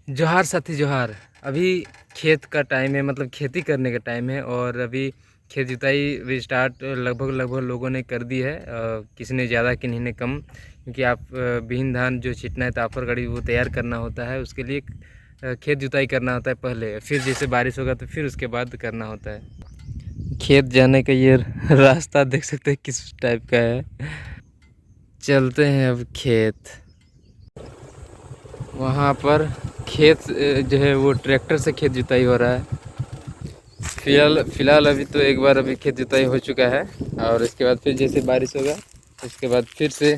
जोहार साथी जोहार। अभी खेत का टाइम है, मतलब खेती करने का टाइम है और अभी खेत जुताई भी स्टार्ट लगभग लोगों ने कर दी है। किसी ने ज़्यादा किन्हीं ने कम, क्योंकि आप बीन धान जो छिटना है ताफर गड़ी वो तैयार करना होता है। उसके लिए खेत जुताई करना होता है पहले, फिर जैसे बारिश होगा तो फिर उसके बाद करना होता है। खेत जाने का ये रास्ता देख सकते हैं किस टाइप का है। चलते हैं अब खेत। वहाँ पर खेत जो है वो ट्रैक्टर से खेत जुताई हो रहा है। फिलहाल अभी तो एक बार अभी खेत जुताई हो चुका है और इसके बाद फिर जैसे बारिश होगा उसके बाद फिर से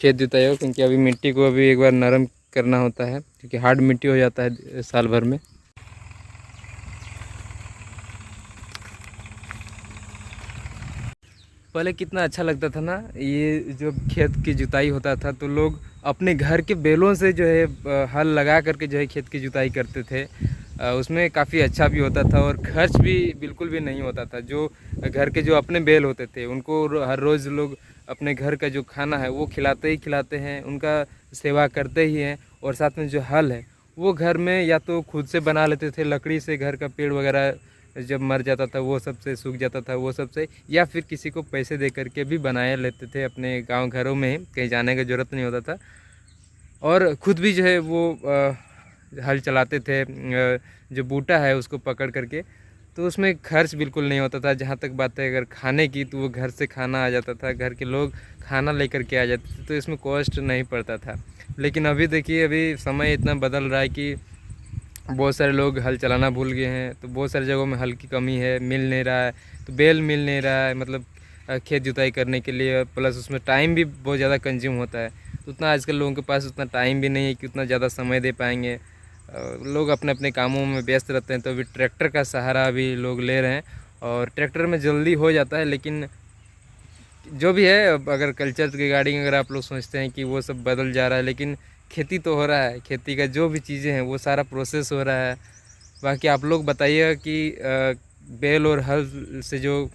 खेत जुताई हो, क्योंकि अभी मिट्टी को अभी एक बार नरम करना होता है, क्योंकि हार्ड मिट्टी हो जाता है साल भर में। पहले कितना अच्छा लगता था ना, ये जो खेत की जुताई होता था तो लोग अपने घर के बैलों से जो है हल लगा करके जो है खेत की जुताई करते थे। उसमें काफ़ी अच्छा भी होता था और खर्च भी बिल्कुल भी नहीं होता था। जो घर के जो अपने बैल होते थे उनको हर रोज़ लोग अपने घर का जो खाना है वो खिलाते ही खिलाते हैं, उनका सेवा करते ही हैं। और साथ में जो हल है वो घर में या तो खुद से बना लेते थे लकड़ी से, घर का पेड़ वगैरह जब मर जाता था वो सब से, सूख जाता था वो सब से, या फिर किसी को पैसे दे करके भी बनाए लेते थे अपने गांव घरों में ही, कहीं जाने की ज़रूरत नहीं होता था। और ख़ुद भी जो है वो हल चलाते थे। जो बूटा है उसको पकड़ करके, तो उसमें खर्च बिल्कुल नहीं होता था। जहाँ तक बात है अगर खाने की, तो वो घर से खाना आ जाता था, घर के लोग खाना लेकर के आ जाते थे, तो इसमें कॉस्ट नहीं पड़ता था। लेकिन अभी देखिए, अभी समय इतना बदल रहा है कि बहुत सारे लोग हल चलाना भूल गए हैं। तो बहुत सारी जगहों में हल की कमी है, मिल नहीं रहा है, तो बैल मिल नहीं रहा है, मतलब खेत जुताई करने के लिए। प्लस उसमें टाइम भी बहुत ज़्यादा कंज्यूम होता है, तो उतना आजकल लोगों के पास उतना टाइम भी नहीं है कि उतना ज़्यादा समय दे पाएंगे। लोग अपने अपने कामों में व्यस्त रहते हैं, तो अभी ट्रैक्टर का सहारा अभी लोग ले रहे हैं और ट्रैक्टर में जल्दी हो जाता है। लेकिन जो भी है, अब अगर कल्चर रिगार्डिंग अगर आप लोग सोचते हैं कि वो सब बदल जा रहा है, लेकिन खेती तो हो रहा है। खेती का जो भी चीज़ें हैं वो सारा प्रोसेस हो रहा है। बाकी आप लोग बताइएगा कि बैल और हल से जो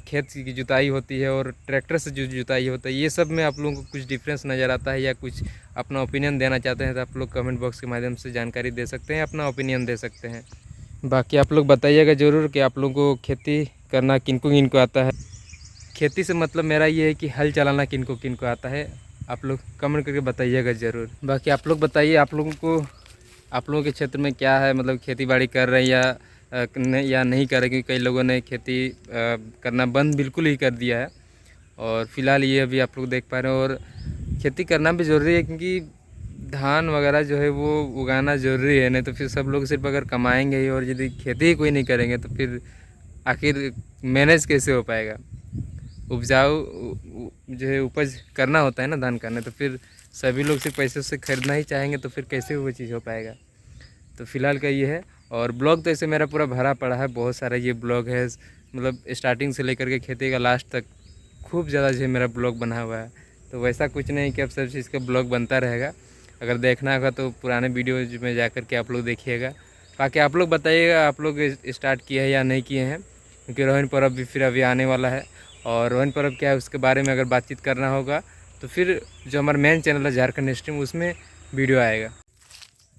खेत की जुताई होती है और ट्रैक्टर से जो जुताई होता है, ये सब में आप लोगों को कुछ डिफरेंस नज़र आता है या कुछ अपना ओपिनियन देना चाहते हैं, तो आप लोग कमेंट बॉक्स के माध्यम से जानकारी दे सकते हैं, अपना ओपिनियन दे सकते हैं। बाकी आप लोग बताइएगा ज़रूर कि आप लोगों को खेती करना किनको किनको आता है। खेती से मतलब मेरा ये है कि हल चलाना किनको किनको आता है, आप लोग कमेंट करके बताइएगा ज़रूर। बाकी आप लोग बताइए, आप लोगों को, आप लोगों के क्षेत्र में क्या है, मतलब खेती बाड़ी कर रहे हैं या नहीं कर रहे, क्योंकि कई लोगों ने खेती करना बंद बिल्कुल ही कर दिया है। और फिलहाल ये अभी आप लोग देख पा रहे हैं। और खेती करना भी ज़रूरी है, क्योंकि धान वगैरह जो है वो उगाना ज़रूरी है, नहीं तो फिर सब लोग सिर्फ अगर कमाएंगे ही और यदि खेती ही कोई नहीं करेंगे तो फिर आखिर मैनेज कैसे हो पाएगा। उपजाऊ जो है उपज करना होता है ना धान करने, तो फिर सभी लोग सिर्फ पैसे से खरीदना ही चाहेंगे तो फिर कैसे वो चीज़ हो पाएगा। तो फिलहाल का ये है। और ब्लॉग तो ऐसे मेरा पूरा भरा पड़ा है, बहुत सारा ये ब्लॉग है, मतलब स्टार्टिंग से लेकर के खेती का लास्ट तक खूब ज़्यादा जो है मेरा ब्लॉग बना हुआ है। तो वैसा कुछ नहीं कि अब सब चीज़ का ब्लॉग बनता रहेगा। अगर देखना होगा तो पुराने वीडियो में जा कर के आप लोग देखिएगा। बाकी आप लोग बताइएगा, आप लोग स्टार्ट किए हैं या नहीं किए हैं, क्योंकि रोहन पर्व भी फिर अभी आने वाला है। और रोहन पर्व क्या है उसके बारे में अगर बातचीत करना होगा तो फिर जो हमारा मेन चैनल है झारखंड स्ट्रीम, उसमें वीडियो आएगा।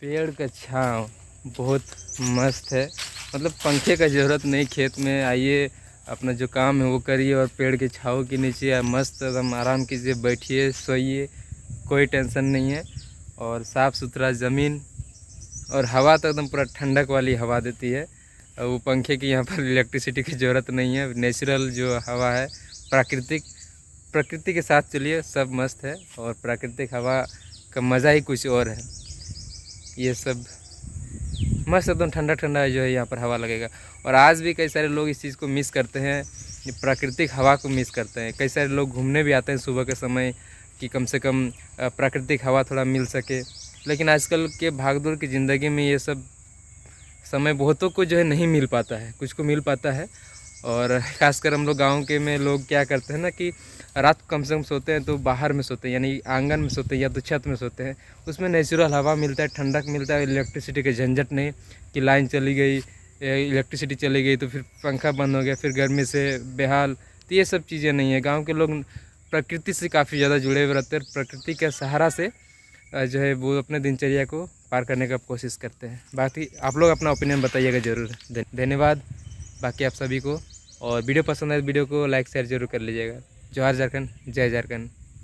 पेड़ का छाँव बहुत मस्त है, मतलब पंखे का ज़रूरत नहीं, खेत में आइए, अपना जो काम है वो करिए और पेड़ के छाँव के नीचे मस्त एकदम आराम कीजिए, बैठिए, सोइए, कोई टेंशन नहीं है। और साफ़ सुथरा ज़मीन और हवा तो एकदम पूरा ठंडक वाली हवा देती है। वो पंखे की यहाँ पर इलेक्ट्रिसिटी की ज़रूरत नहीं है, नेचुरल जो हवा है, प्राकृतिक, प्रकृति के साथ चलिए, सब मस्त है। और प्राकृतिक हवा का मज़ा ही कुछ और है। ये सब मस्त एकदम ठंडा ठंडा जो है यहाँ पर हवा लगेगा। और आज भी कई सारे लोग इस चीज़ को मिस करते हैं, प्राकृतिक हवा को मिस करते हैं। कई सारे लोग घूमने भी आते हैं सुबह के समय कि कम से कम प्राकृतिक हवा थोड़ा मिल सके। लेकिन आजकल के भागदौड़ की ज़िंदगी में ये सब समय बहुतों को जो है नहीं मिल पाता है, कुछ को मिल पाता है। और ख़ासकर हम लोग गाँव के में लोग क्या करते हैं ना कि रात को कम से कम सोते हैं तो बाहर में सोते हैं, यानी आंगन में सोते हैं या तो छत में सोते हैं। उसमें नेचुरल हवा मिलता है, ठंडक मिलता है, इलेक्ट्रिसिटी के झंझट नहीं कि लाइन चली गई, इलेक्ट्रिसिटी चली गई तो फिर पंखा बंद हो गया, फिर गर्मी से बेहाल। तो ये सब चीज़ें नहीं है। गाँव के लोग प्रकृति से काफ़ी ज़्यादा जुड़े हुए रहते हैं, प्रकृति के सहारा से जो है वो अपने दिनचर्या को पार करने का कोशिश करते हैं। बाकी आप लोग अपना ओपिनियन बताइएगा ज़रूर। धन्यवाद बाकी आप सभी को, और वीडियो पसंद आए वीडियो को लाइक शेयर जरूर कर लीजिएगा। जोहार झारखंड, जय झारखंड।